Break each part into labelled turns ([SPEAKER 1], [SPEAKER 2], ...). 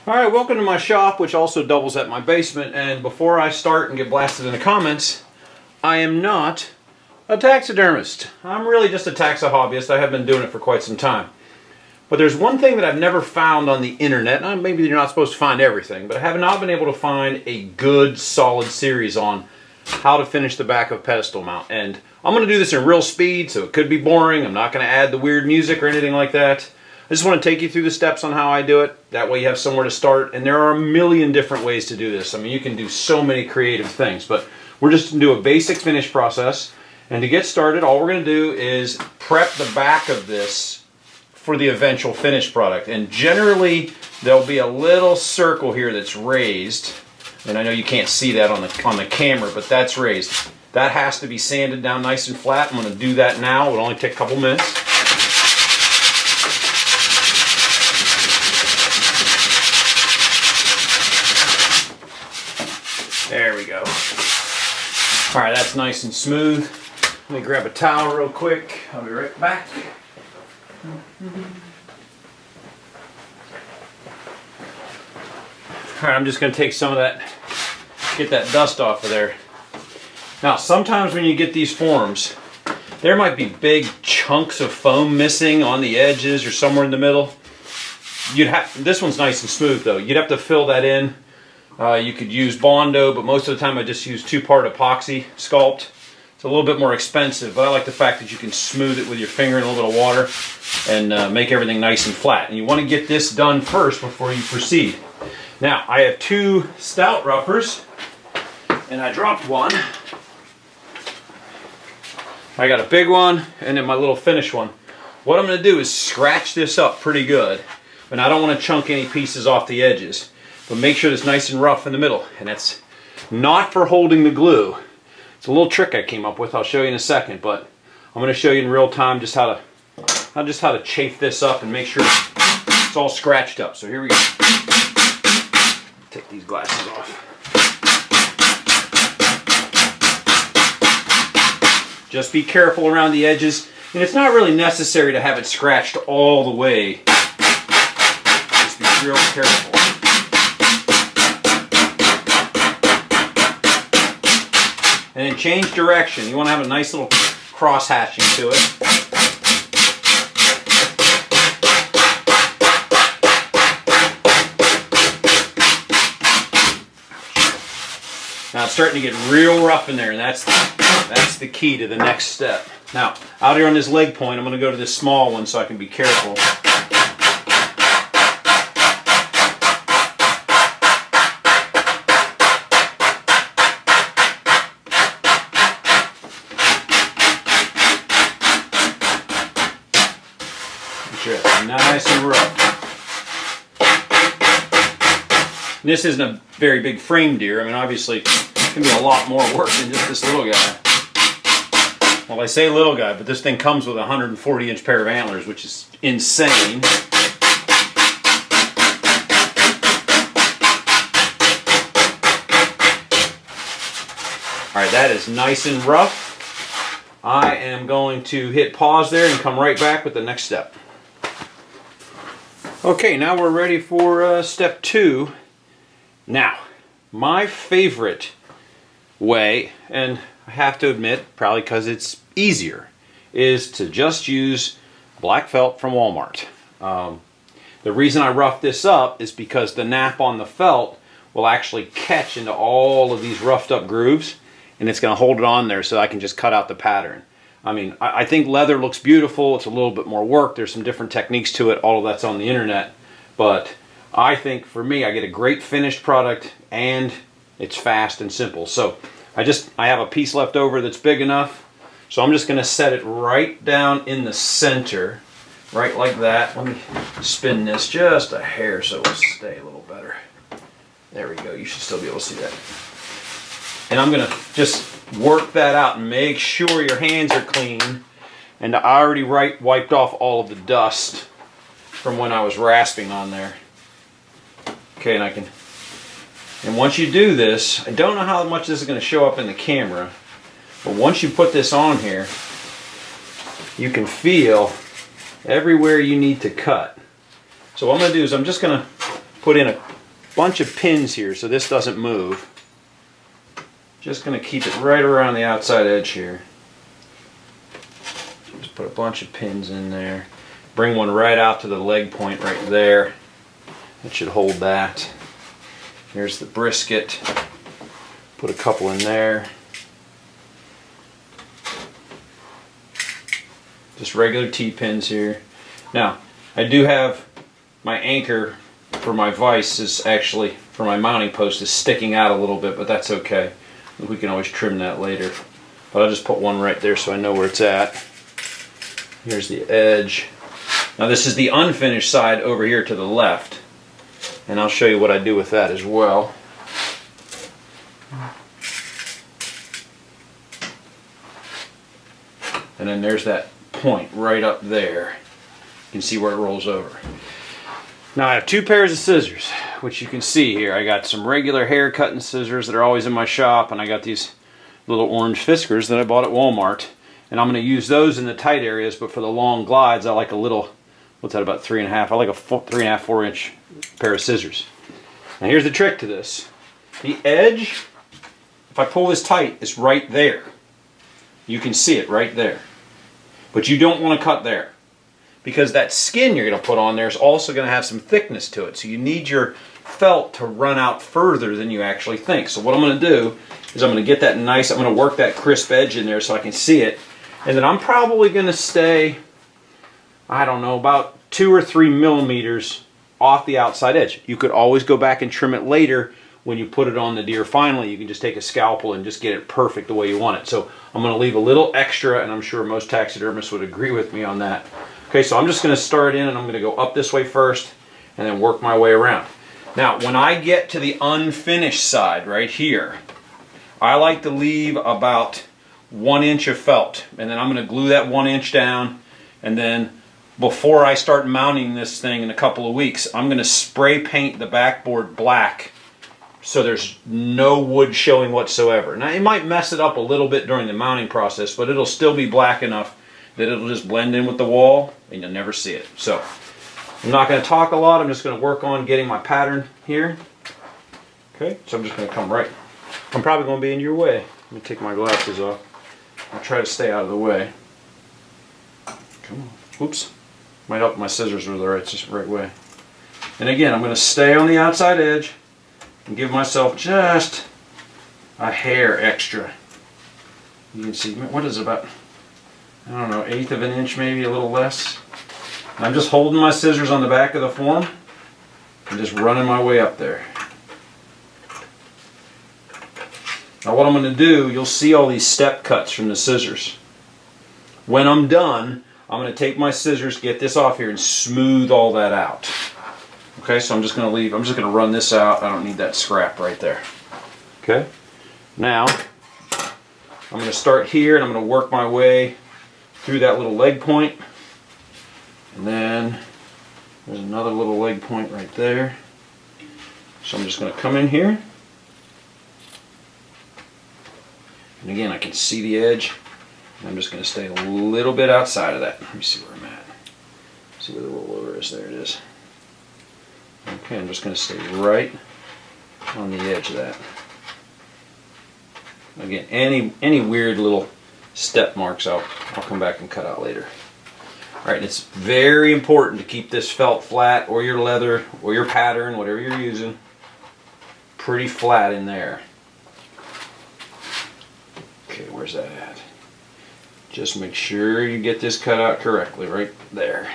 [SPEAKER 1] Alright, welcome to my shop, which also doubles as my basement. And before I start and get blasted in the comments, I am not a taxidermist. I'm really just a taxa hobbyist. I have been doing it for quite some time. But there's one thing that I've never found on the internet, and maybe you're not supposed to find everything, but I have not been able to find a good, solid series on how to finish the back of a pedestal mount. And I'm going to do this in real speed, so it could be boring. I'm not going to add the weird music or anything like that. I just want to take you through the steps on how I do it. That way you have somewhere to start. And there are a million different ways to do this. I mean, you can do so many creative things, but we're just going to do a basic finish process. And to get started, all we're going to do is prep the back of this for the eventual finished product. And generally, there'll be a little circle here that's raised. And I know you can't see that on the camera, but that's raised. That has to be sanded down nice and flat. I'm going to do that now. It'll only take a couple minutes. There we go. All right, that's nice and smooth. Let me grab a towel real quick. I'll be right back. All right, I'm just going to take some of that, get that dust off of there. Now, sometimes when you get these forms, there might be big chunks of foam missing on the edges or somewhere in the middle. This one's nice and smooth though. You'd have to fill that in. You could use Bondo, but most of the time I just use 2-part epoxy sculpt. It's a little bit more expensive, but I like the fact that you can smooth it with your finger in a little bit of water and make everything nice and flat. And you want to get this done first before you proceed. Now, I have 2 stout roughers, and I dropped one. I got a big one, and then my little finish one. What I'm going to do is scratch this up pretty good, and I don't want to chunk any pieces off the edges. But make sure it's nice and rough in the middle. And that's not for holding the glue. It's a little trick I came up with. I'll show you in a second. But I'm going to show you in real time just how to chafe this up and make sure it's all scratched up. So here we go. Take these glasses off. Just be careful around the edges. And it's not really necessary to have it scratched all the way. Just be real careful. And then change direction. You want to have a nice little cross hatching to it. Now it's starting to get real rough in there, and that's the key to the next step. Now, out here on this leg point, I'm going to go to this small one so I can be careful. Nice and rough. And this isn't a very big frame deer. I mean, obviously, it can be a lot more work than just this little guy. Well, I say little guy, but this thing comes with a 140-inch pair of antlers, which is insane. All right, that is nice and rough. I am going to hit pause there and come right back with the next step. Okay, now we're ready for step 2. Now, my favorite way, and I have to admit, probably because it's easier, is to just use black felt from Walmart. The reason I rough this up is because the nap on the felt will actually catch into all of these roughed up grooves, and it's going to hold it on there so I can just cut out the pattern. I mean, I think leather looks beautiful. It's a little bit more work. There's some different techniques to it. All of that's on the internet. But I think for me, I get a great finished product and it's fast and simple. So I have a piece left over that's big enough. So I'm just going to set it right down in the center, right like that. Let me spin this just a hair so it'll stay a little better. There we go. You should still be able to see that. And I'm going to just work that out and make sure your hands are clean. And I already wiped off all of the dust from when I was rasping on there. Okay, and once you do this, I don't know how much this is going to show up in the camera, but once you put this on here, you can feel everywhere you need to cut. So what I'm going to do is I'm just going to put in bunch of pins here so this doesn't move. Just going to keep it right around the outside edge here. Just put a bunch of pins in there. Bring one right out to the leg point right there. It should hold that. Here's the brisket. Put a couple in there. Just regular T-pins here. Now, I do have my anchor for my vise is actually, for my mounting post, is sticking out a little bit, but that's okay. We can always trim that later. But I'll just put one right there so I know where it's at. Here's the edge. Now this is the unfinished side over here to the left. And I'll show you what I do with that as well. And then there's that point right up there. You can see where it rolls over. Now I have two pairs of scissors, which you can see here. I got some regular hair cutting scissors that are always in my shop, and I got these little orange Fiskars that I bought at Walmart. And I'm going to use those in the tight areas, but for the long glides, I like a little, what's that, about 3.5? I like a 3.5, 4-inch pair of scissors. Now here's the trick to this. The edge, if I pull this tight, is right there. You can see it right there. But you don't want to cut there, because that skin you're going to put on there is also going to have some thickness to it. So you need your felt to run out further than you actually think. So what I'm going to do is I'm going to get that nice, I'm going to work that crisp edge in there so I can see it. And then I'm probably going to stay, I don't know, about 2 or 3 millimeters off the outside edge. You could always go back and trim it later when you put it on the deer finally. You can just take a scalpel and just get it perfect the way you want it. So I'm going to leave a little extra, and I'm sure most taxidermists would agree with me on that. Okay, so I'm just going to start in, and I'm going to go up this way first and then work my way around. Now, when I get to the unfinished side right here, I like to leave about 1 inch of felt, and then I'm going to glue that 1 inch down, and then before I start mounting this thing in a couple of weeks, I'm going to spray paint the backboard black so there's no wood showing whatsoever. Now, it might mess it up a little bit during the mounting process, but it'll still be black enough that it'll just blend in with the wall and you'll never see it. So I'm not going to talk a lot. I'm just going to work on getting my pattern here. Okay, so I'm just going to come right. I'm probably going to be in your way. Let me take my glasses off. I'll try to stay out of the way. Come on. Whoops. Might help if my scissors were the right way. And again, I'm going to stay on the outside edge and give myself just a hair extra. You can see, what is it, about, I don't know, 1/8 of an inch, maybe a little less. And I'm just holding my scissors on the back of the form and just running my way up there. Now what I'm going to do, you'll see all these step cuts from the scissors. When I'm done, I'm going to take my scissors, get this off here, and smooth all that out. Okay, so I'm just going to run this out. I don't need that scrap right there. Okay, now I'm going to start here and I'm going to work my way through that little leg point. And then there's another little leg point right there. So I'm just going to come in here. And again, I can see the edge. And I'm just going to stay a little bit outside of that. Let me see where I'm at. See where the rollover is. There it is. Okay, I'm just going to stay right on the edge of that. Again, any weird little step marks I'll come back and cut out later. Alright, and it's very important to keep this felt flat, or your leather, or your pattern, whatever you're using, pretty flat in there. Okay, where's that at? Just make sure you get this cut out correctly, right there.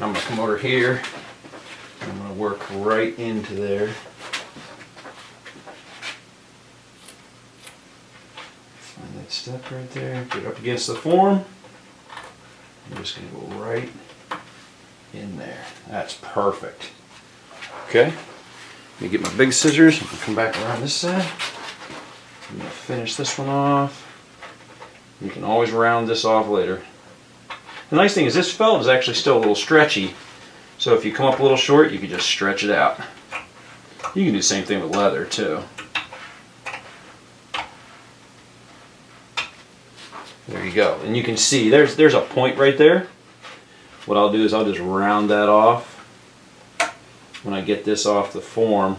[SPEAKER 1] I'm going to come over here, and I'm going to work right into there. Find that step right there, get up against the form. I'm just going to go right in there. That's perfect. Okay, let me get my big scissors. I'm going to come back around this side. I'm going to finish this one off. You can always round this off later. The nice thing is this felt is actually still a little stretchy, so if you come up a little short, you can just stretch it out. You can do the same thing with leather too. There you go, and you can see there's a point right there. What I'll do is I'll just round that off, when I get this off the form,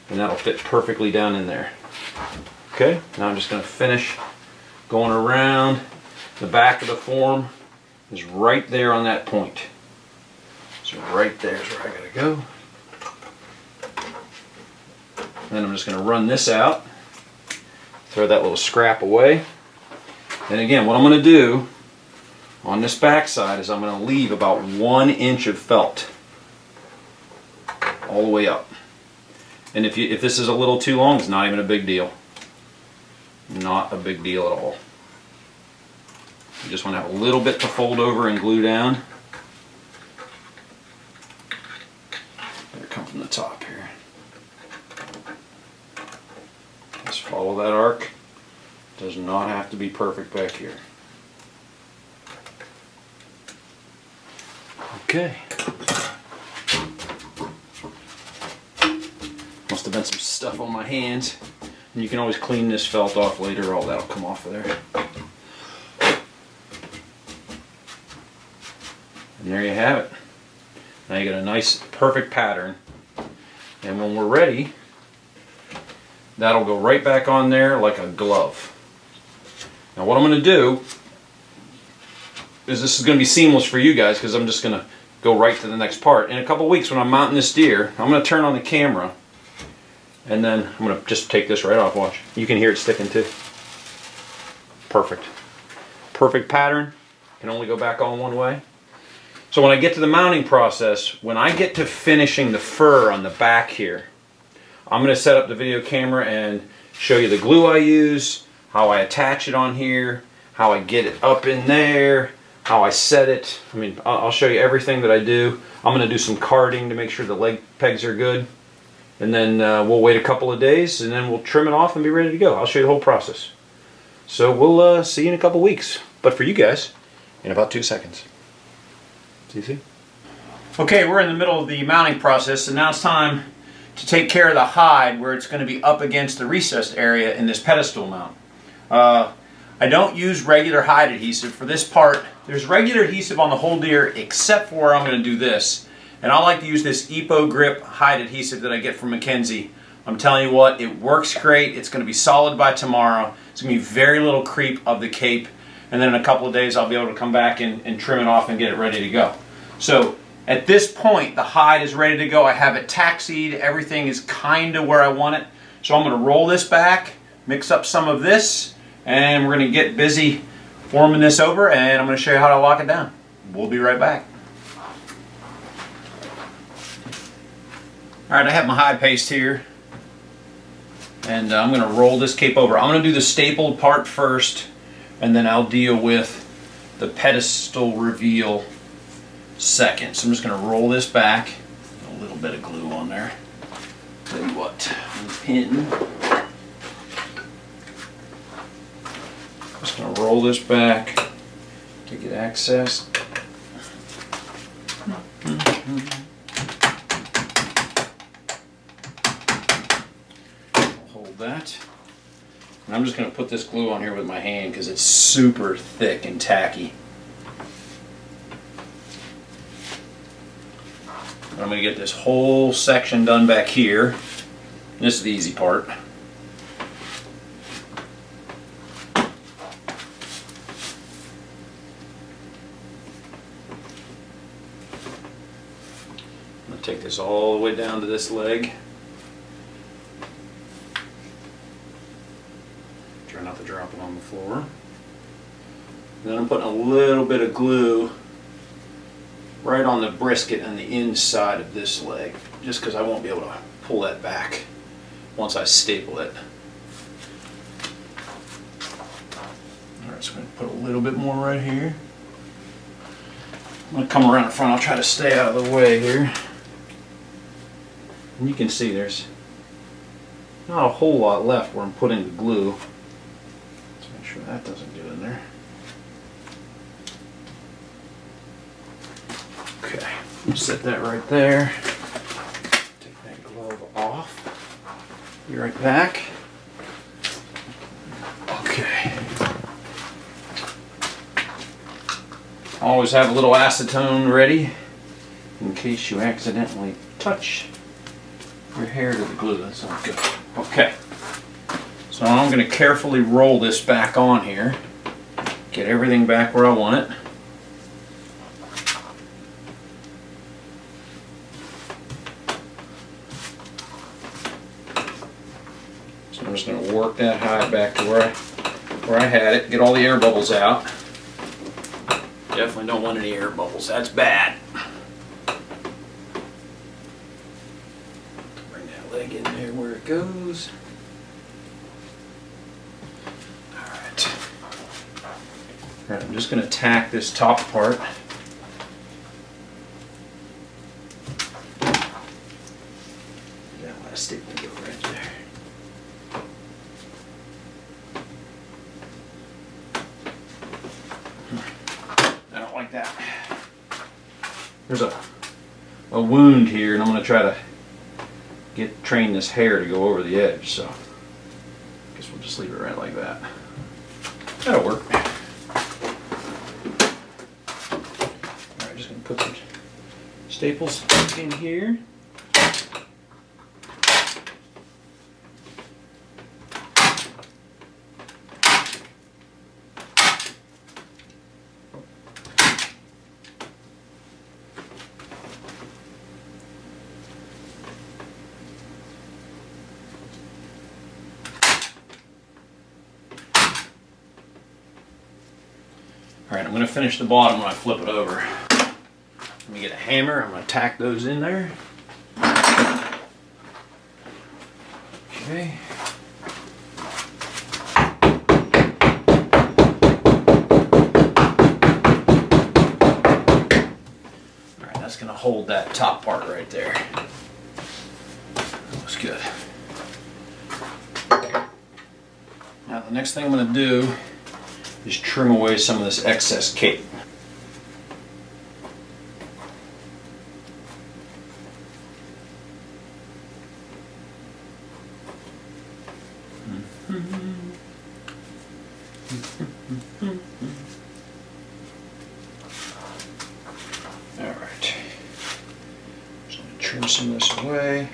[SPEAKER 1] and that'll fit perfectly down in there. Okay, now I'm just going to finish going around. The back of the form is right there on that point. So right there is where I gotta go. Then I'm just gonna run this out, throw that little scrap away. And again, what I'm gonna do on this back side is I'm gonna leave about 1 inch of felt all the way up. And if this is a little too long, it's not even a big deal. Not a big deal at all. You just want to have a little bit to fold over and glue down. Better come from the top here. Just follow that arc. Does not have to be perfect back here. Okay. Must have been some stuff on my hands. And you can always clean this felt off later. All that'll come off of there. And there you have it. Now you got a nice, perfect pattern. And when we're ready, that'll go right back on there like a glove. Now what I'm going to do is, this is going to be seamless for you guys because I'm just going to go right to the next part. In a couple weeks when I'm mounting this deer, I'm going to turn on the camera and then I'm going to just take this right off. Watch. You can hear it sticking too. Perfect. Perfect pattern. Can only go back on one way. So when I get to the mounting process, when I get to finishing the fur on the back here, I'm going to set up the video camera and show you the glue I use, how I attach it on here, how I get it up in there, how I set it. I mean, I'll show you everything that I do. I'm going to do some carding to make sure the leg pegs are good. And then we'll wait a couple of days and then we'll trim it off and be ready to go. I'll show you the whole process. So we'll see you in a couple weeks. But for you guys, in about 2 seconds. See? Okay, we're in the middle of the mounting process, and now it's time to take care of the hide where it's going to be up against the recessed area in this pedestal mount. I don't use regular hide adhesive for this part. There's regular adhesive on the whole deer except for where I'm going to do this. And I like to use this Epo Grip hide adhesive that I get from Mackenzie. I'm telling you what, it works great. It's going to be solid by tomorrow. It's going to be very little creep of the cape. And then in a couple of days I'll be able to come back and trim it off and get it ready to go. So at this point the hide is ready to go. I have it taxied. Everything is kind of where I want it. So I'm going to roll this back, mix up some of this, and we're going to get busy forming this over, and I'm going to show you how to lock it down. We'll be right back. Alright, I have my hide paste here, and I'm going to roll this cape over. I'm going to do the stapled part first, and then I'll deal with the pedestal reveal second. So I'm just going to roll this back. A little bit of glue on there. Tell you what, pin. Just going to roll this back to get access. Hold that. And I'm just going to put this glue on here with my hand because it's super thick and tacky. I'm going to get this whole section done back here. This is the easy part. I'm going to take this all the way down to this leg. Try not to drop it on the floor. And then I'm putting a little bit of glue right on the brisket and the inside of this leg, just because I won't be able to pull that back once I staple it. Alright, so I'm going to put a little bit more right here. I'm going to come around the front. I'll try to stay out of the way here. And you can see there's not a whole lot left where I'm putting the glue. Let's make sure that doesn't get in there. Okay, set that right there. Take that glove off. Be right back. Okay. Always have a little acetone ready in case you accidentally touch your hair to the glue. That's not good. Okay. So I'm going to carefully roll this back on here. Get everything back where I want it. So I'm just going to work that hide back to where I had it. Get all the air bubbles out. Definitely don't want any air bubbles. That's bad. Bring that leg in there where it goes. Alright. Alright, I'm just going to tack this top part. That last stick will go right there. I don't like that. There's a wound here, and I'm going to try to train this hair to go over the edge, so I guess we'll just leave it right like that. That'll work. Alright, just going to put the staples in here. Alright, I'm going to finish the bottom when I flip it over. Let me get a hammer. I'm going to tack those in there. Okay. Alright, that's going to hold that top part right there. That looks good. Now the next thing I'm going to do is trim away some of this excess cape. Alright. So I'm going to trim some of this away.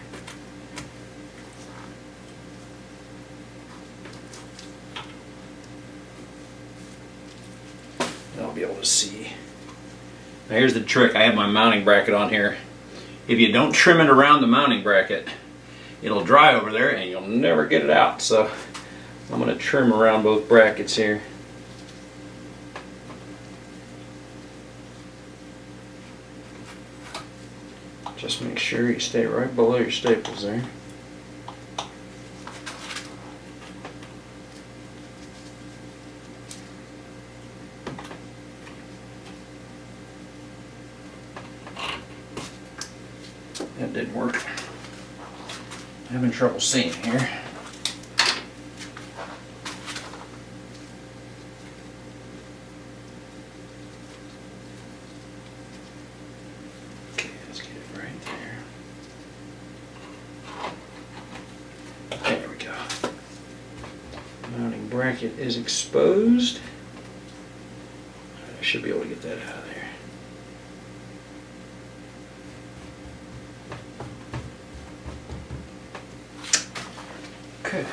[SPEAKER 1] I'll be able to see. Now here's the trick. I have my mounting bracket on here. If you don't trim it around the mounting bracket, it'll dry over there and you'll never get it out. So I'm going to trim around both brackets here. Just make sure you stay right below your staples there. That didn't work. I'm having trouble seeing here. Okay, let's get it right there. There we go. Mounting bracket is exposed. I should be able to get that out of there. Okay.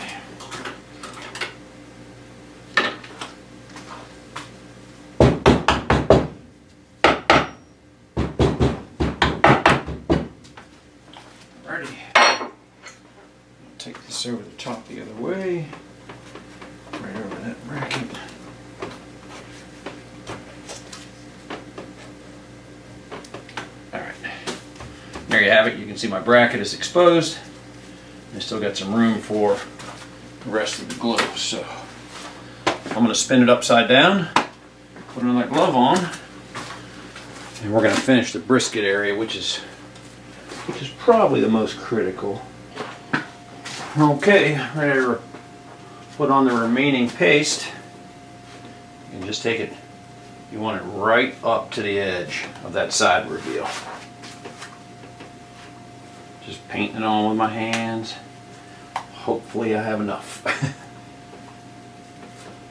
[SPEAKER 1] Alrighty. Take this over the top the other way. Right over that bracket. Alright. There you have it. You can see my bracket is exposed. I still got some room for the rest of the glue, so I'm going to spin it upside down, put another glove on, and we're going to finish the brisket area, which is probably the most critical. Okay, ready to put on the remaining paste. You can just take it, you want it right up to the edge of that side reveal. Just painting it on with my hands. Hopefully I have enough.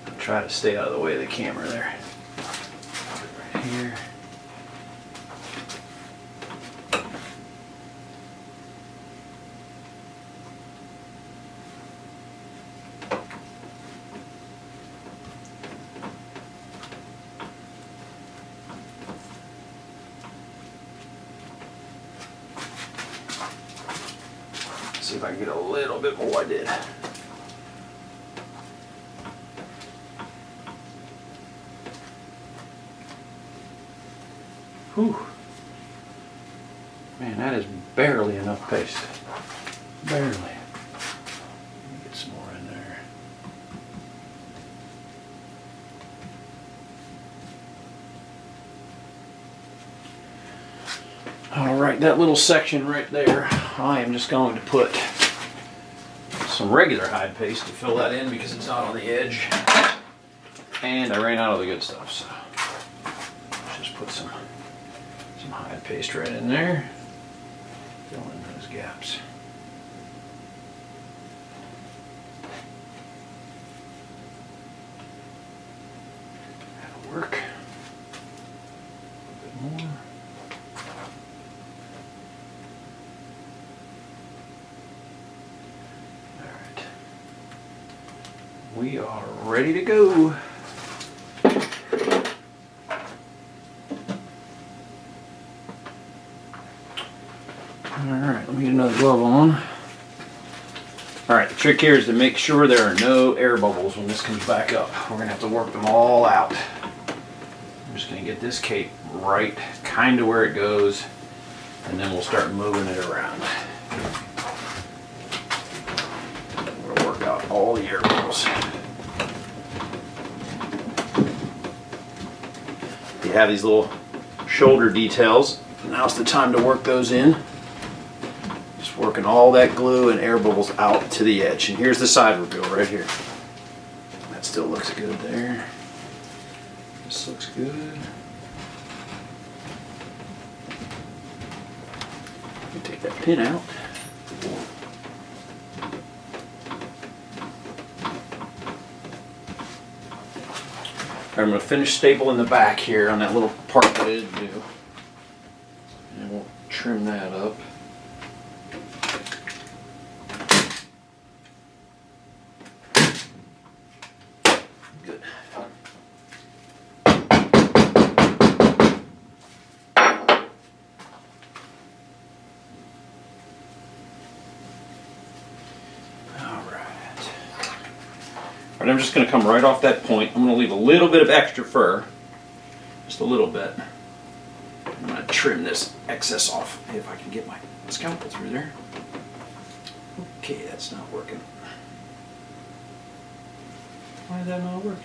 [SPEAKER 1] I'll try to stay out of the way of the camera there. Right here. See if I can get a little bit more. I did. Whew. Man, that is barely enough paste. Barely. Let me get some more in there. All right, that little section right there, I am just going to put some regular hide paste to fill that in because it's not on the edge. And I ran out of the good stuff, so let's just put some hide paste right in there. Fill in those gaps. That'll work. A little bit more. Alright. We are ready to go. Alright, let me get another glove on. Alright, the trick here is to make sure there are no air bubbles when this comes back up. We're going to have to work them all out. I'm just going to get this cape right kind of where it goes, and then we'll start moving it around. We're going to work out all the air bubbles. You have these little shoulder details. Now's the time to work those in. Working all that glue and air bubbles out to the edge. And here's the side reveal right here. That still looks good there. This looks good. Take that pin out. I'm going to finish stapling the back here on that little part that I didn't do. And we'll trim that up. I'm just going to come right off that point. I'm going to leave a little bit of extra fur, just a little bit. I'm going to trim this excess off if I can get my scalpel through there. Okay, that's not working. Why is that not working?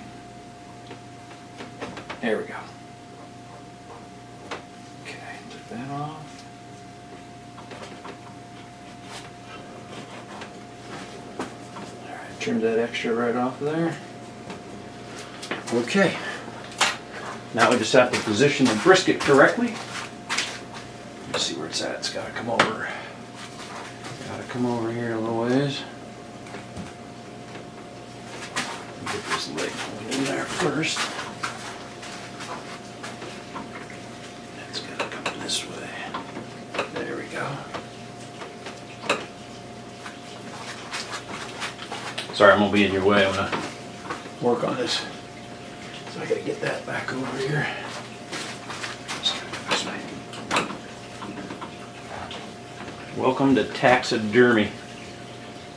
[SPEAKER 1] There we go. Okay, take that off. Trim that extra right off there. Okay. Now we just have to position the brisket correctly. Let's see where it's at. It's got to come over. Got to come over here a little ways. Get this leg in there first. It's got to come this way. There we go. Sorry, I'm going to be in your way. I'm going to work on this. So I got to get that back over here. Welcome to Taxidermy.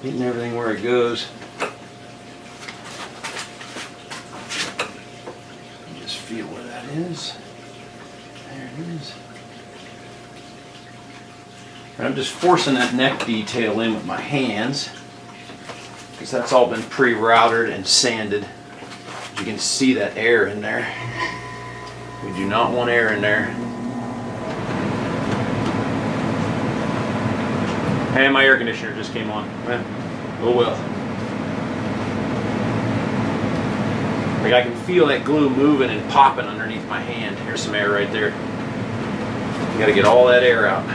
[SPEAKER 1] Getting everything where it goes. Just feel where that is. There it is. And I'm just forcing that neck detail in with my hands, because that's all been pre-routed and sanded. You can see that air in there. We do not want air in there. And my air conditioner just came on. Oh well. Like I can feel that glue moving and popping underneath my hand. Here's some air right there. You gotta get all that air out.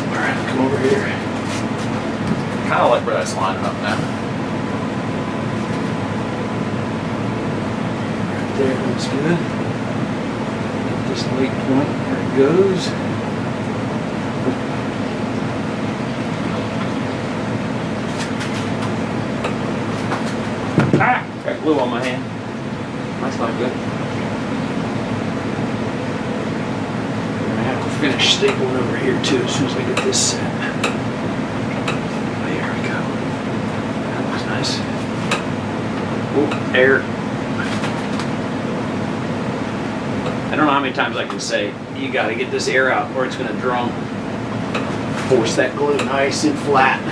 [SPEAKER 1] Alright, come over here. Kind of like where that's lining up now. Right there, looks good. Get this late point, there it goes. Ah! Got glue on my hand. That's not good. I'm gonna have to finish stapling over here too as soon as I get this set. There we go. That looks nice. Oh, air. I don't know how many times I can say, you gotta get this air out or it's gonna drum. Force that glue nice and flat.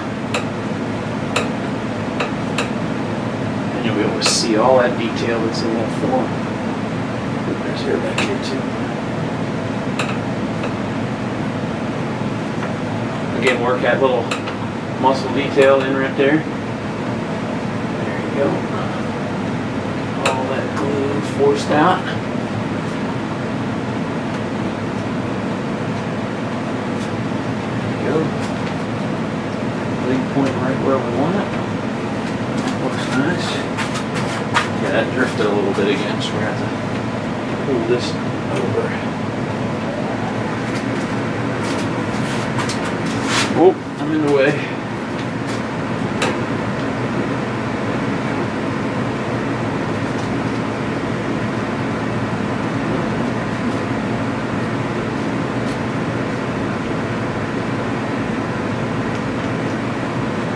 [SPEAKER 1] And you'll be able to see all that detail that's in that form. There's air back here too. Again, work that little muscle detail in right there. There you go. All that glue forced out. Lead point right where we want it. That looks nice. Yeah, that drifted a little bit again, so we're going to have to pull this over. Oh, I'm in the way.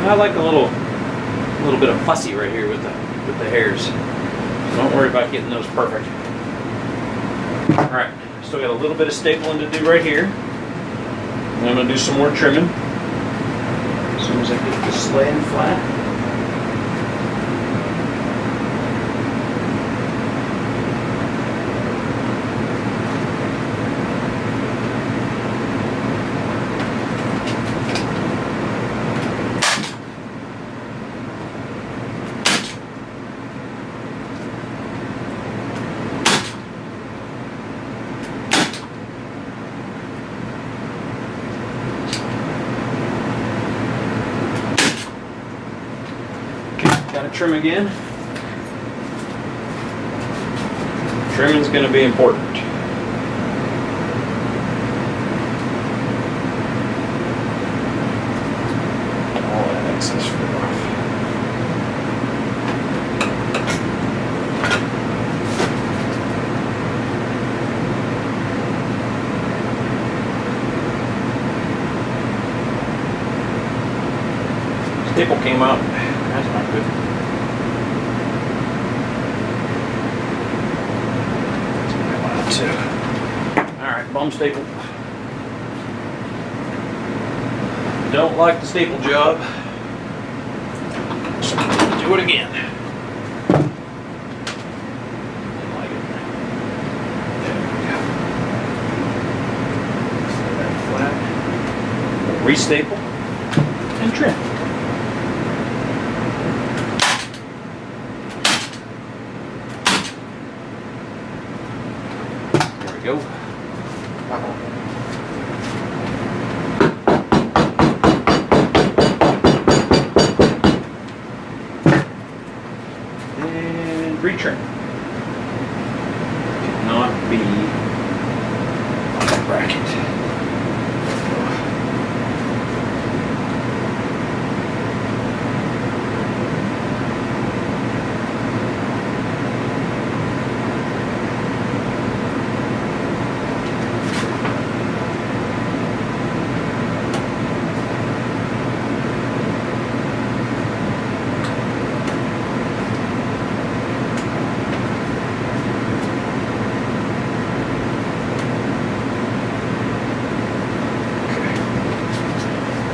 [SPEAKER 1] I like a little bit of fussy right here with the hairs. So don't worry about getting those perfect. All right, still got a little bit of stapling to do right here. And I'm going to do some more trimming as soon as I get this laying flat. Got to trim again. Trimming's going to be important. All that excess fur off. Staple came out. That's not good. Alright, bum staple. Don't like the staple job, so I'm going to do it again. Didn't like it. There we go. Set that flat. Restaple and trim. Go. And retrim. Cannot be on that bracket.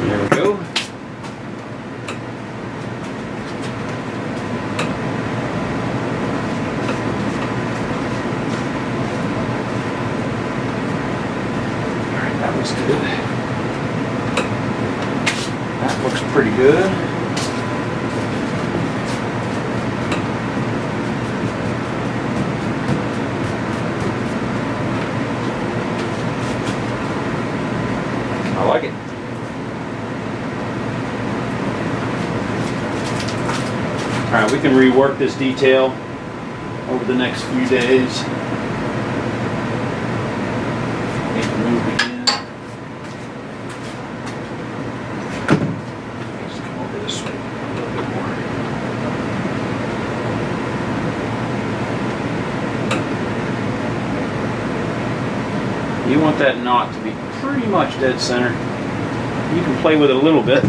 [SPEAKER 1] There we go. Alright, that looks good. That looks pretty good. I like it. Alright, we can rework this detail over the next few days. Need to move again. Let's come over this way a little bit more. You want that knot to be pretty much dead center. You can play with it a little bit,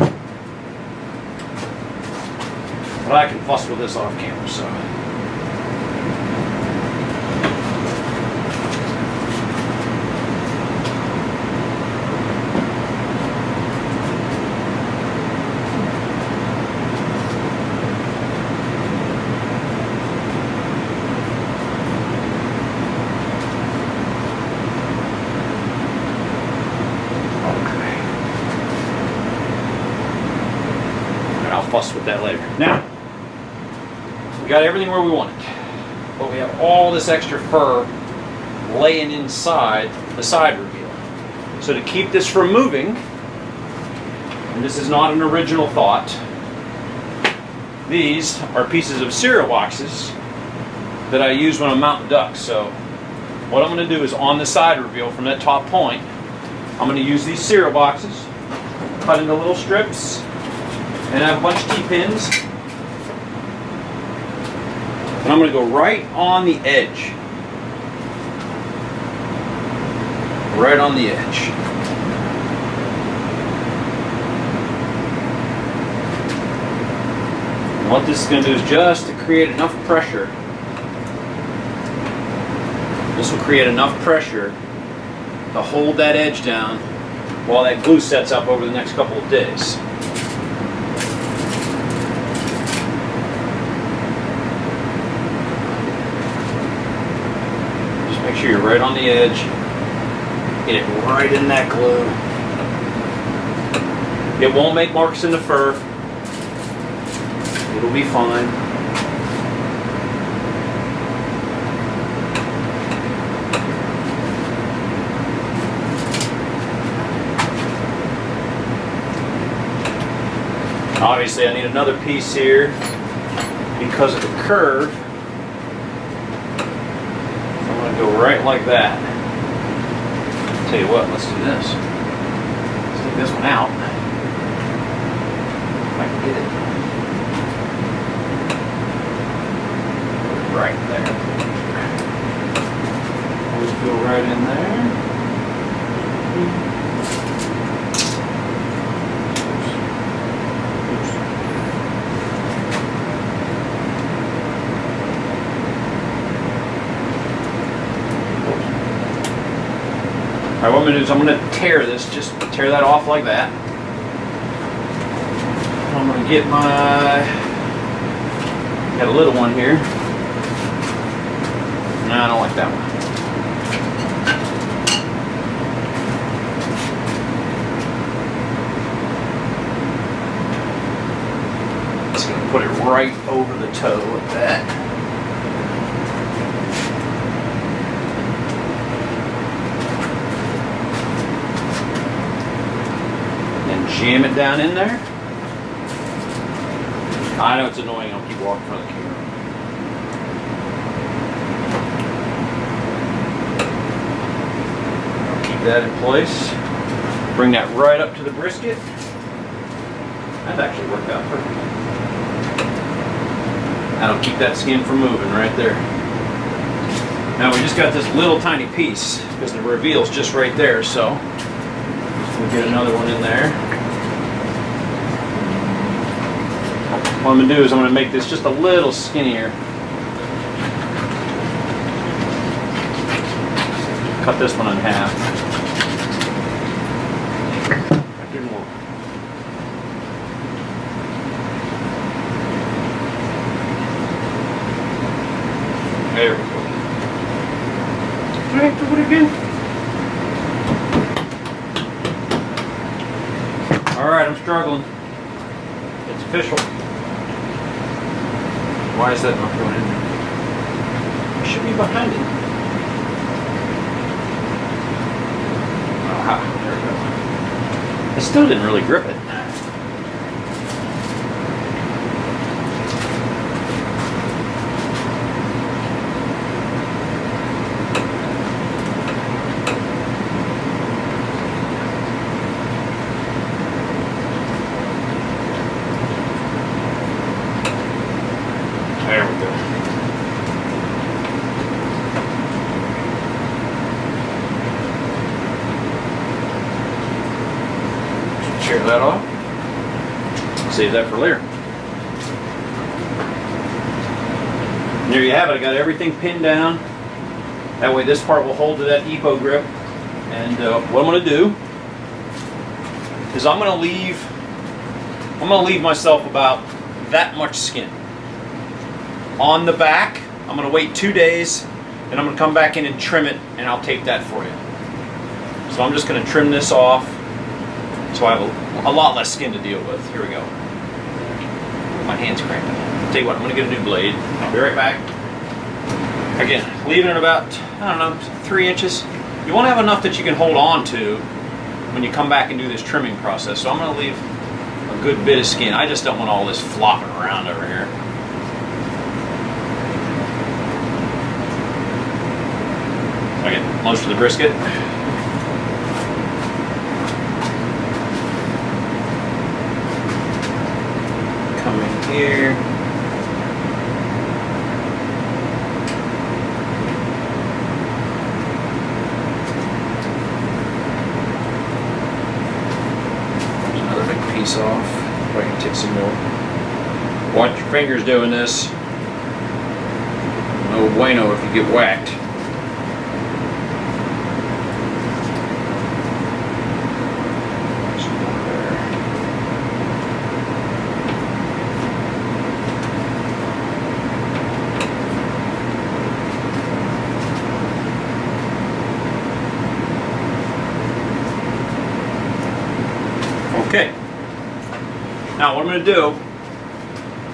[SPEAKER 1] but I can fuss with this off camera, so. Fuss with that later. Now, we got everything where we want it, but we have all this extra fur laying inside the side reveal. So to keep this from moving, and this is not an original thought, these are pieces of cereal boxes that I use when I'm mounting ducks. So what I'm going to do is on the side reveal from that top point, I'm going to use these cereal boxes, cut into little strips, and I have a bunch of T-pins. And I'm going to go right on the edge. Right on the edge. And what this is going to do is just to create enough pressure. This will create enough pressure to hold that edge down while that glue sets up over the next couple of days. Make sure you're right on the edge. Get it right in that glue. It won't make marks in the fur. It'll be fine. Obviously, I need another piece here because of the curve. Go right like that. Tell you what, let's do this. Let's take this one out. If I can get it. Right there. Always go right in there. Alright, what I'm going to do is I'm going to tear this, just tear that off like that. I'm going to get my, got a little one here. No, I don't like that one. Just going to put it right over the toe like that. Jam it down in there. I know it's annoying, I'll keep walking in front of the camera. I'll keep that in place. Bring that right up to the brisket. That actually worked out perfectly. That'll keep that skin from moving right there. Now we just got this little tiny piece because the reveal's just right there, so we'll get another one in there. What I'm going to do is I'm going to make this just a little skinnier. Cut this one in half. That didn't work. There we go. Do I have to do it again? Alright, I'm struggling. It's official. Why is that not going in there? It should be behind it. Aha, there we go. I still didn't really grip it. There we go. tear that off. Save that for later. And there you have it. I got everything pinned down. That way this part will hold to that EPO grip. And what I'm going to do is I'm going to leave myself about that much skin. On the back, I'm going to wait 2 days, and I'm going to come back in and trim it, and I'll tape that for you. So I'm just going to trim this off so I have a lot less skin to deal with. Here we go. My hand's cramping. Tell you what, I'm going to get a new blade. I'll be right back. Again, leaving it about, I don't know, 3 inches. You won't have enough that you can hold on to when you come back and do this trimming process. So I'm going to leave a good bit of skin. I just don't want all this flopping around over here. I get most of the brisket. Come in here. There's another big piece off. If I can take some more. Watch your fingers doing this. No bueno if you get whacked. Okay, now what I'm going to do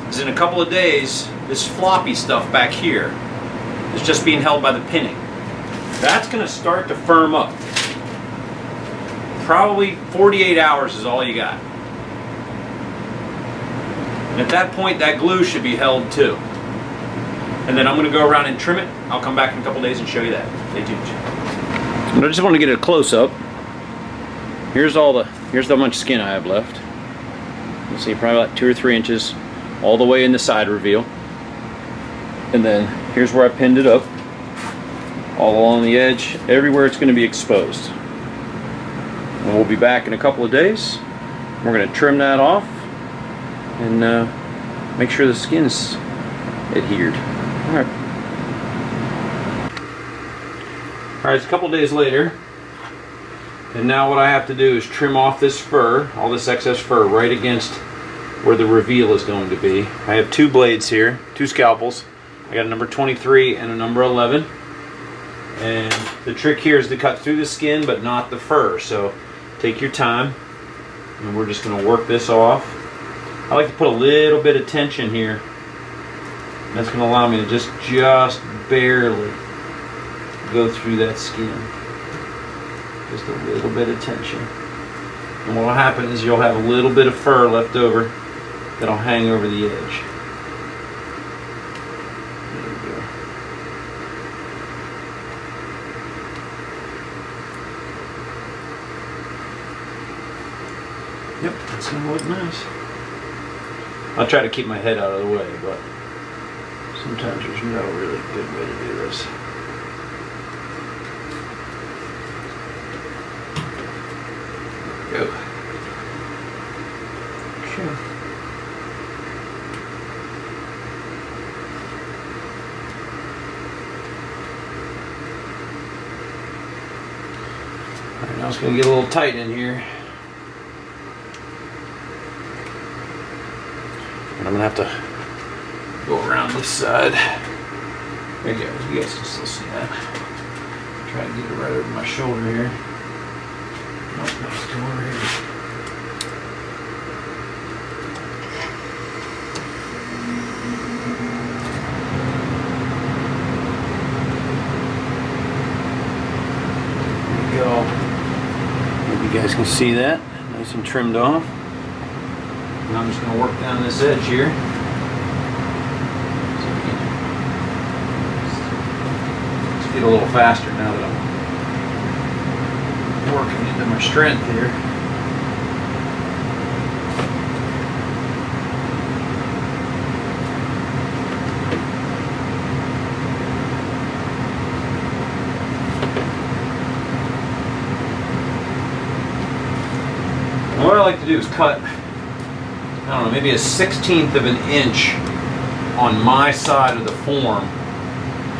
[SPEAKER 1] is in a couple of days, this floppy stuff back here is just being held by the pinning. That's going to start to firm up. Probably 48 hours is all you got. And at that point, that glue should be held too. And then I'm going to go around and trim it. I'll come back in a couple of days and show you that. Stay tuned. But I just want to get a close-up. Here's how much skin I have left. You see probably about 2 or 3 inches all the way in the side reveal. And then here's where I pinned it up. All along the edge, everywhere it's going to be exposed. And we'll be back in a couple of days. We're going to trim that off and make sure the skin's adhered. Alright. Alright, it's a couple of days later. And now what I have to do is trim off this fur, all this excess fur, right against where the reveal is going to be. I have 2 blades here, 2 scalpels. I got a number 23 and a number 11. And the trick here is to cut through the skin but not the fur. So take your time and we're just going to work this off. I like to put a little bit of tension here. That's going to allow me to just barely go through that skin. Just a little bit of tension. And what will happen is you'll have a little bit of fur left over that'll hang over the edge. There we go. Yep, that's going to look nice. I'll try to keep my head out of the way, but sometimes there's no really good way to do this. Go. Okay. Alright, now it's going to get a little tight in here. And I'm going to have to go around this side. There you go. You guys can still see that. Try to get it right over my shoulder here. Nope, let's go over here. There we go. Hope you guys can see that. Nice and trimmed off. And I'm just going to work down this edge here. Let's get a little faster now that I'm working into my strength here. Well, I like to do is cut, I don't know, maybe a 1/16 of an inch on my side of the form,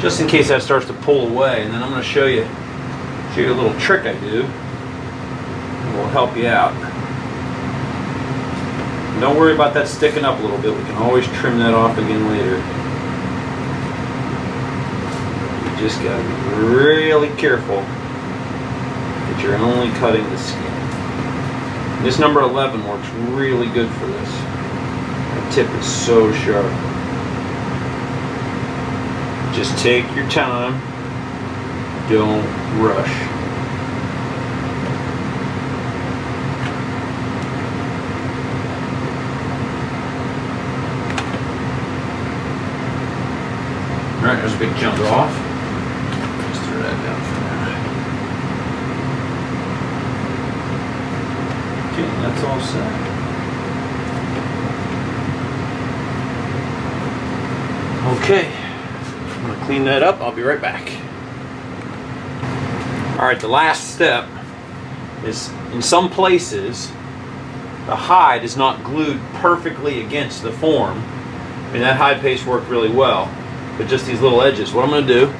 [SPEAKER 1] just in case that starts to pull away. And then I'm going to show you a little trick I do that will help you out. Don't worry about that sticking up a little bit. We can always trim that off again later. You just got to be really careful that you're only cutting the skin. This number 11 works really good for this. The tip is so sharp. Just take your time. Don't rush. Alright, there's a big chunk off. Just throw that down for now. Okay, that's all set. Okay, I'm going to clean that up. I'll be right back. Alright, the last step is, in some places, the hide is not glued perfectly against the form. I mean, that hide paste worked really well. But just these little edges. What I'm going to do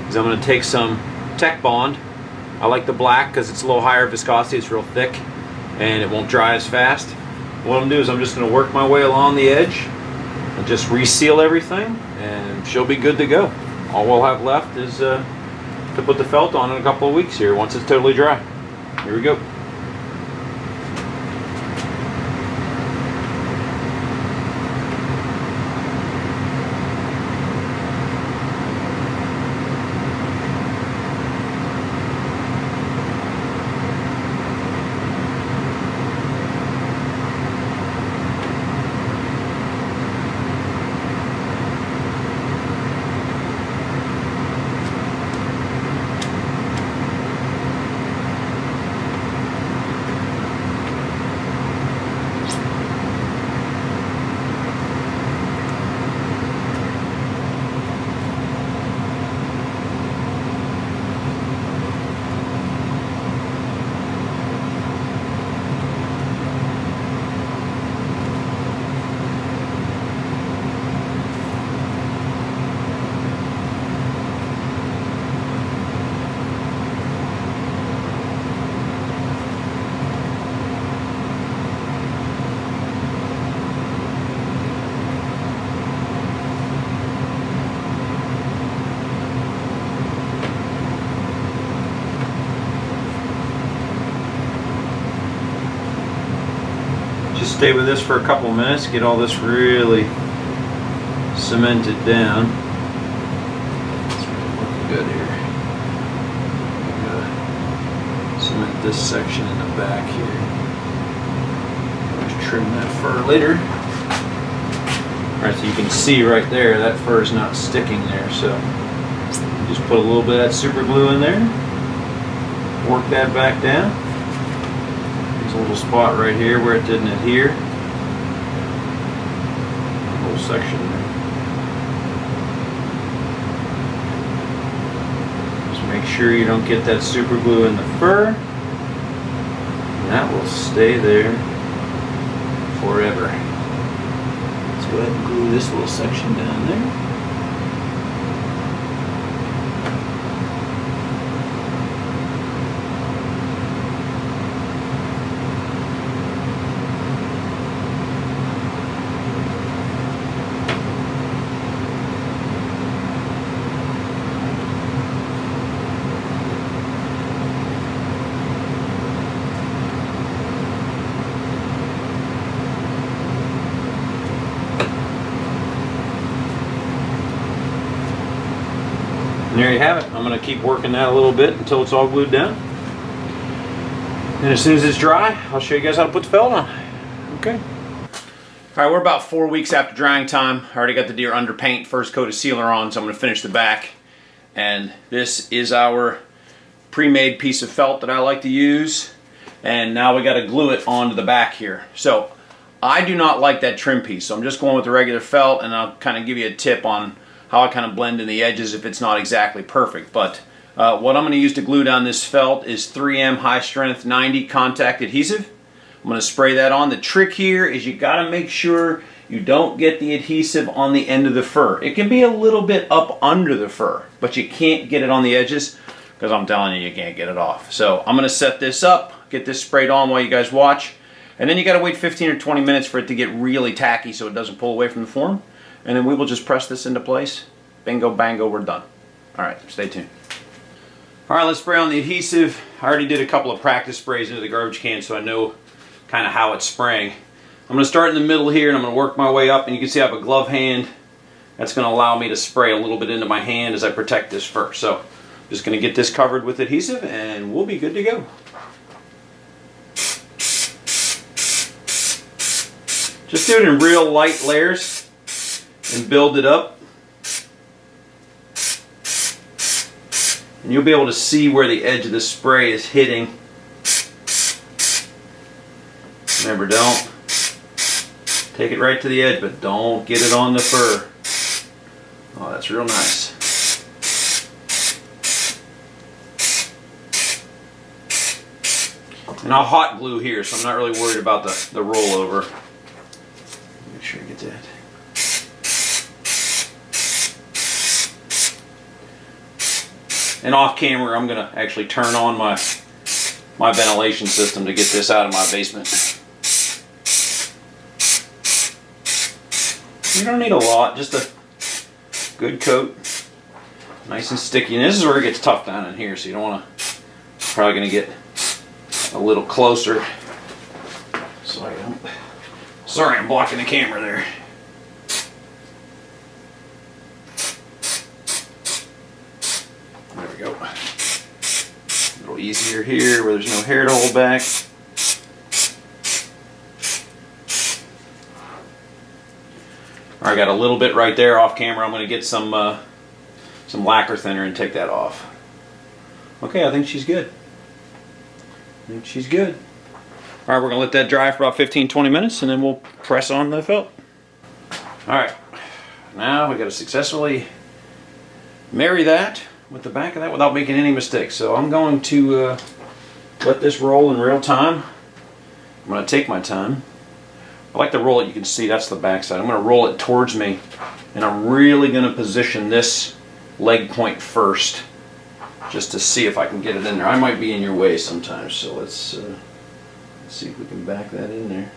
[SPEAKER 1] is I'm going to take some Tech Bond. I like the black because it's a little higher viscosity, it's real thick, and it won't dry as fast. What I'm going to do is I'm just going to work my way along the edge and just reseal everything, and she'll be good to go. All we'll have left is to put the felt on in a couple of weeks here once it's totally dry. Here we go. Just stay with this for a couple minutes, get all this really cemented down. It's really looking good here. I'm gonna cement this section in the back here. Just trim that fur later. Alright, so you can see right there that fur is not sticking there, so just put a little bit of that super glue in there. Work that back down. There's a little spot right here where it didn't adhere. A whole section there. Just make sure you don't get that super glue in the fur. And that will stay there forever. Let's go ahead and glue this little section down there. And there you have it. I'm going to keep working that a little bit until it's all glued down. And as soon as it's dry, I'll show you guys how to put the felt on. Okay. Alright, we're about 4 weeks after drying time. I already got the deer under paint, first coat of sealer on, so I'm going to finish the back. And this is our pre-made piece of felt that I like to use. And now we got to glue it onto the back here. So I do not like that trim piece, so I'm just going with the regular felt, and I'll kind of give you a tip on how I kind of blend in the edges if it's not exactly perfect. But what I'm going to use to glue down this felt is 3M high strength 90 contact adhesive. I'm going to spray that on. The trick here is you got to make sure you don't get the adhesive on the end of the fur. It can be a little bit up under the fur, but you can't get it on the edges because I'm telling you, you can't get it off. So I'm going to set this up, get this sprayed on while you guys watch, and then you got to wait 15 or 20 minutes for it to get really tacky so it doesn't pull away from the form, and then we will just press this into place. Bingo, bango, we're done. All right, stay tuned. All right, let's spray on the adhesive. I already did a couple of practice sprays into the garbage can, so I know kind of how it's spraying. I'm going to start in the middle here, and I'm going to work my way up, and you can see I have a glove hand. That's going to allow me to spray a little bit into my hand as I protect this fur. So I'm just going to get this covered with adhesive, and we'll be good to go. Just do it in real light layers and build it up. And you'll be able to see where the edge of the spray is hitting. Remember, don't take it right to the edge, but don't get it on the fur. Oh, that's real nice. And I'll hot glue here, so I'm not really worried about the rollover. Make sure I get that. And off camera, I'm going to actually turn on my ventilation system to get this out of my basement. You don't need a lot, just a good coat. Nice and sticky. And this is where it gets tough down in here, so you don't want to, probably going to get a little closer. Sorry, I'm blocking the camera there. There we go. A little easier here where there's no hair to hold back. I got a little bit right there off camera. I'm going to get some lacquer thinner and take that off. Okay, I think she's good. All right, we're going to let that dry for about 15-20 minutes, and then we'll press on the felt. All right, now we got to successfully marry that with the back of that without making any mistakes. So I'm going to let this roll in real time. I'm going to take my time. I like to roll it. You can see that's the back side. I'm going to roll it towards me, and I'm really going to position this leg point first just to see if I can get it in there. I might be in your way sometimes, so let's see if we can back that in there.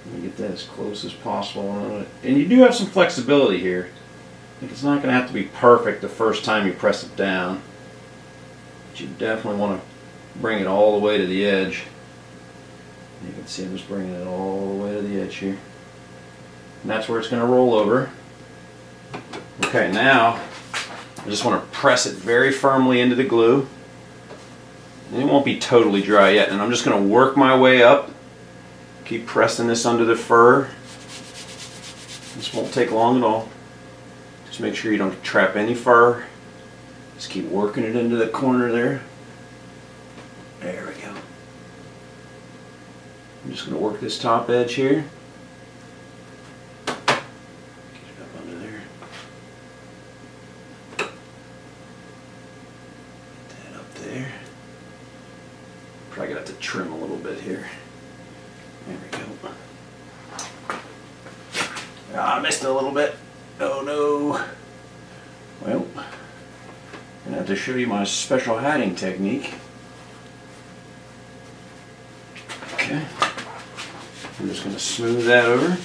[SPEAKER 1] Let me get that as close as possible on it. And you do have some flexibility here. Like, it's not going to have to be perfect the first time you press it down, but you definitely want to bring it all the way to the edge. You can see I'm just bringing it all the way to the edge here. And that's where it's going to roll over. Okay, now I just want to press it very firmly into the glue. And it won't be totally dry yet. And I'm just going to work my way up. Keep pressing this under the fur. This won't take long at all. Just make sure you don't trap any fur. Just keep working it into the corner there. There we go. I'm just going to work this top edge here. Get it up under there. Get that up there. Probably going to have to trim a little bit here. There we go. Ah, I missed it a little bit. Oh no. Well, I'm going to have to show you my special hatting technique. Okay. I'm just going to smooth that over.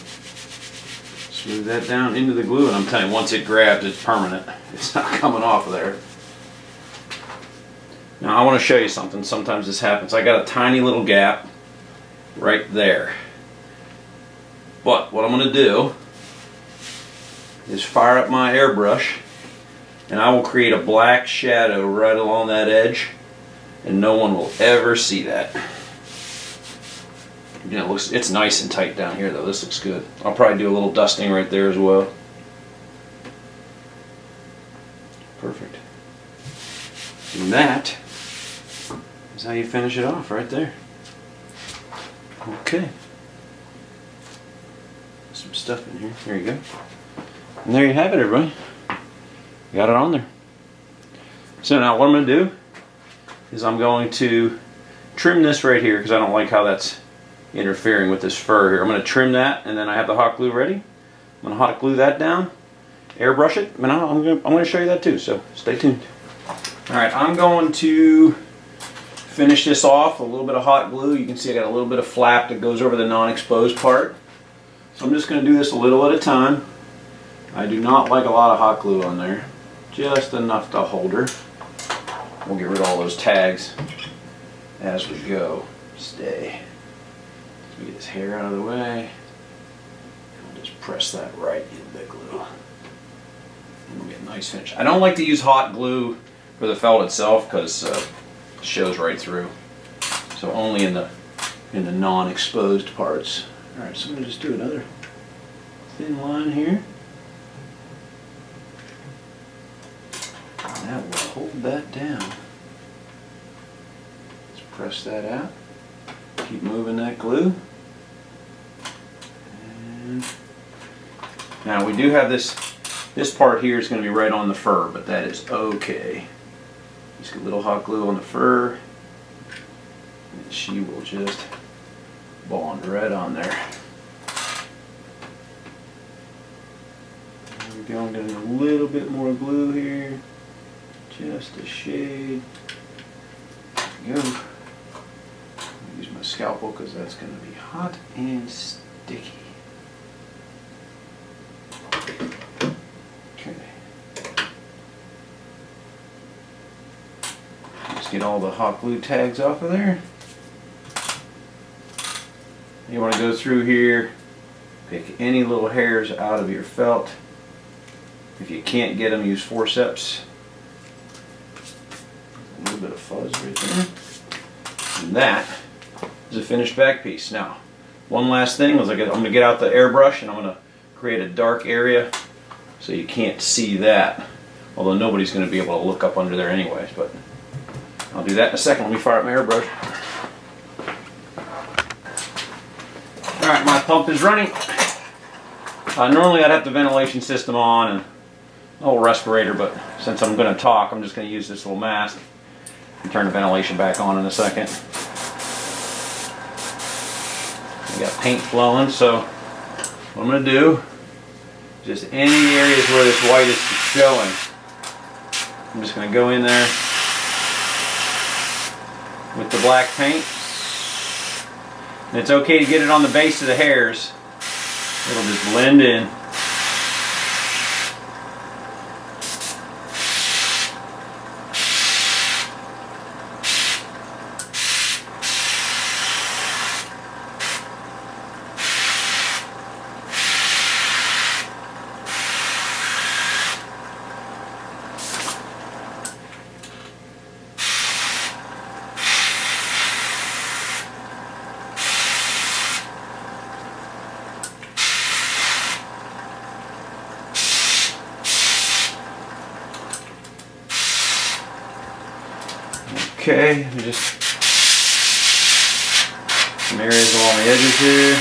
[SPEAKER 1] Smooth that down into the glue, and I'm telling you, once it grabs, it's permanent. It's not coming off of there. Now I want to show you something. Sometimes this happens. I got a tiny little gap right there. But what I'm going to do is fire up my airbrush, and I will create a black shadow right along that edge, and no one will ever see that. You know, it's nice and tight down here though. This looks good. I'll probably do a little dusting right there as well. Perfect. And that is how you finish it off right there. Okay. Some stuff in here. There you go. And there you have it, everybody. Got it on there. So now what I'm going to do is I'm going to trim this right here because I don't like how that's interfering with this fur here. I'm going to trim that, and then I have the hot glue ready. I'm going to hot glue that down, airbrush it, and I'm going to show you that too, so stay tuned. Alright, I'm going to finish this off with a little bit of hot glue. You can see I got a little bit of flap that goes over the non-exposed part. So I'm just going to do this a little at a time. I do not like a lot of hot glue on there. Just enough to hold her. We'll get rid of all those tags as we go. Stay. Let me get this hair out of the way. I'll just press that right in the glue. And we'll get a nice finish. I don't like to use hot glue for the felt itself because it shows right through. So only in the non-exposed parts. Alright, so I'm going to just do another thin line here. And that will hold that down. Let's press that out. Keep moving that glue. And now we do have this part here is going to be right on the fur, but that is okay. Just get a little hot glue on the fur, and she will just bond right on there. There we go. I'm going to do a little bit more glue here, just a shade. There we go. Use my scalpel because that's going to be hot and sticky. Okay. Just get all the hot glue tags off of there. You want to go through here, pick any little hairs out of your felt. If you can't get them, use forceps. A little bit of fuzz right there. And that is a finished back piece. Now, one last thing is I'm going to get out the airbrush and I'm going to create a dark area so you can't see that. Although nobody's going to be able to look up under there anyways, but I'll do that in a second. Let me fire up my airbrush. Alright, my pump is running. Normally I'd have the ventilation system on and a little respirator, but since I'm going to talk, I'm just going to use this little mask and turn the ventilation back on in a second. I got paint flowing, so what I'm going to do, just any areas where this white is showing, I'm just going to go in there with the black paint. And it's okay to get it on the base of the hairs. It'll just blend in. Okay, just some areas along the edges here.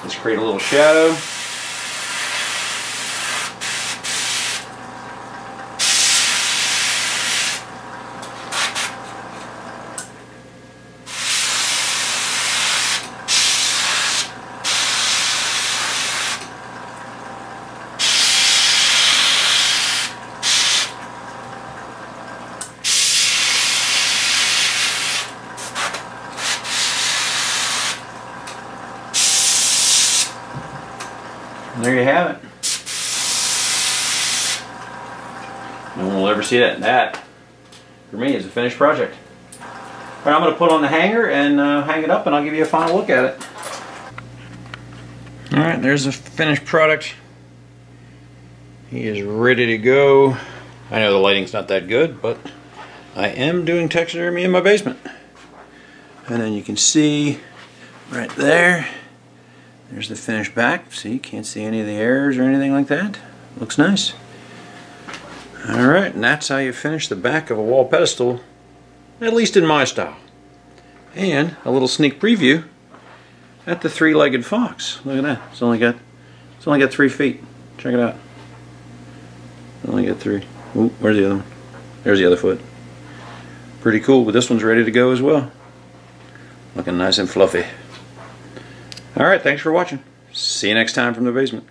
[SPEAKER 1] Let's create a little shadow. And there you have it. No one will ever see that. That, for me, is a finished project. All right, I'm going to put on the hanger and hang it up, and I'll give you a final look at it. All right, there's the finished product. He is ready to go. I know the lighting's not that good, but I am doing taxidermy in my basement. And then you can see right there, there's the finished back. See, you can't see any of the errors or anything like that. Looks nice. Alright, and that's how you finish the back of a wall pedestal, at least in my style. And a little sneak preview at the three-legged fox. Look at that. It's only got 3 feet. Check it out. Only got 3. Ooh, where's the other one? There's the other foot. Pretty cool, but this one's ready to go as well. Looking nice and fluffy. Alright, thanks for watching. See you next time from the basement.